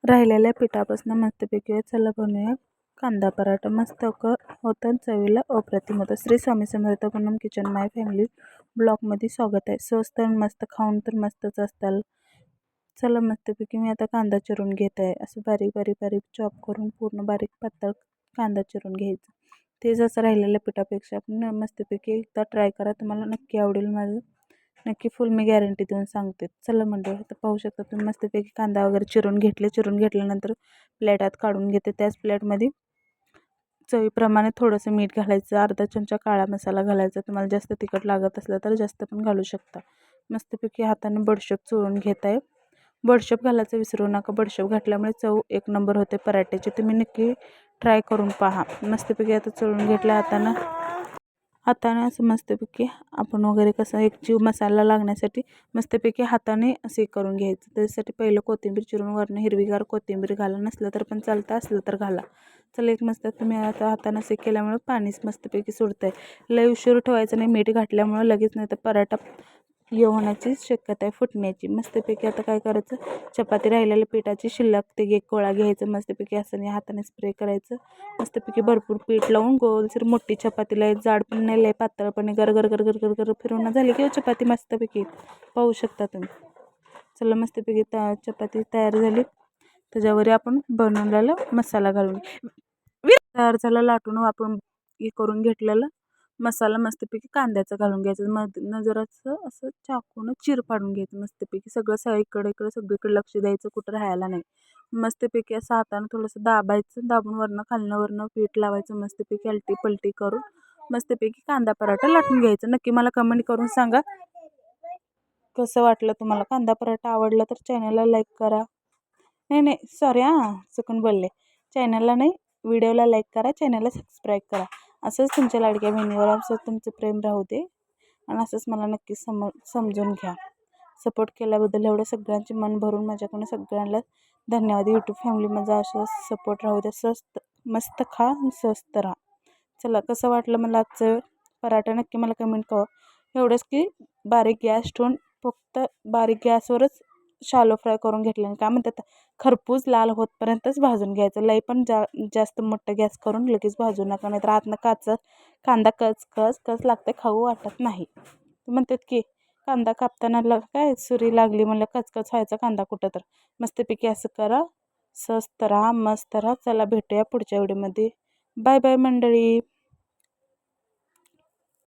राहिलेल्या पिठापासून मस्तपैकी चला बनवूया कांदा पराठा. मस्त होतं चवीला अप्रतिम होतं. श्री स्वामी समर्थ पूनम किचन माय फॅमिली ब्लॉगमध्ये स्वागत आहे. स्वस्त आणि मस्त, खाऊन तर मस्तच असताल. चला मस्तपैकी मी आता कांदा चिरून घेत आहे. असं बारीक बारीक बारीक चॉप करून पूर्ण बारीक पातळ कांदा चिरून घ्यायचा. ते जसं राहिलेल्या पिठापेक्षा आपण मस्तपैकी एकदा ट्राय करा, तुम्हाला नक्की आवडेल. माझं नक्की फुल मी गॅरंटी देऊन सांगते. चला मंडळी, आता पाहू शकता तुम्ही मस्तपैकी कांदा वगैरे चिरून घेतल्यानंतर प्लेटात काढून घेते. त्याच प्लेटमध्ये चवीप्रमाणे थोडंसं मीठ घालायचं, अर्धा चमचा काळा मसाला घालायचा. तुम्हाला जास्त तिखट लागत असलं तर जास्त पण घालू शकता. मस्तपैकी हाताने बडीशोप चोळून घेत आहे. बडीशोप घालायचं विसरू नका. बडीशोप घातल्यामुळे चव एक नंबर होते पराठ्याची. तुम्ही नक्की ट्राय करून पहा. मस्तपैकी आता चोळून घेतल्या हाताने असं मस्तपैकी आपण वगैरे कसं एक जीव मसाला लागण्यासाठी मस्तपैकी हाताने असे करून घ्यायचं. त्यासाठी पहिलं कोथिंबीर चिरून वरून हिरवीगार कोथिंबीर घाला, नसलं तर पण चालतं, असलं तर घाला. चला एक मस्त तुम्ही आता हाताने असे केल्यामुळे पाणीच मस्तपैकी सुटतं आहे. लय उशीर ठेवायचं नाही. मीठ घातल्यामुळे लगेच नाही तर पराठा होण्याची शक्यता आहे, फुटण्याची. मस्तपैकी आता काय करायचं, चपाती राहिलेल्या पिठाची शिल्लक ते एक गोळा घ्यायचं. मस्तपैकी असं हाताने स्प्रे करायचं. मस्तपैकी भरपूर पीठ लावून गोलसर मोठी चपातीला जाड पण नाही लय पातळ पण गर गर गर गर गर गर फिरवणं झाली की चपाती मस्तपैकी पाहू शकता तुम्ही. चला मस्तपैकी चपाती तयार झाली. त्याच्यावर आपण बनवलेला मसाला घालून तयार झाला. लाटून आपण हे करून घेतलेला मसाला मस्तपैकी कांद्याचं घालून घ्यायचं. जरासं असं चाकून चिर पाडून घ्यायचं. मस्तपैकी सगळं इकडे सगळीकडे लक्ष द्यायचं, कुठं राहायला नाही. मस्तपैकी असं हातानं थोडंसं दाबायचं. दाबून वरनं पीठ लावायचं. मस्तपैकी अलटी पलटी करून मस्तपैकी कांदा पराठा लाटून घ्यायचं. नक्की मला कमेंट करून सांगा कसं वाटलं तुम्हाला. कांदा पराठा आवडला तर चॅनलला लाईक करा. नाही सॉरी, चुकून बोलले. चॅनलला नाही, व्हिडिओला लाईक करा, चॅनलला सबस्क्राईब करा. असंच तुमच्या लाडक्या बहिणीवर असं तुमचं प्रेम राहू दे आणि असंच मला नक्की समजून घ्या. सपोर्ट केल्याबद्दल एवढं सगळ्यांचे मन भरून माझ्याकडून सगळ्यांना धन्यवाद. यूट्यूब फॅमिली माझा असं सपोर्ट राहू दे. मस्त खा, स्वस्त राहा. चला कसं वाटलं मला आजचं पराठा नक्की मला कमेंट करा. एवढंच की बारीक गॅस ठेवून फक्त बारीक गॅसवरच शालो फ्राय करून घेतल्याने काय म्हणतात, खरपूस लाल होतपर्यंतच भाजून घ्यायचं. लई पण जास्त मोठं गॅस करून लगेच भाजू नका, नाहीतर आतनं कांदा कच लागते, खाऊ वाटत नाही. म्हणतात की कांदा कापताना काय सुरी लागली म्हणलं कचकच व्हायचा कांदा कुठं तर. मस्तपैकी असं करा. स्वस्त राहा, मस्त राहा. चला भेटूया पुढच्या व्हिडिओमध्ये. बाय बाय मंडळी.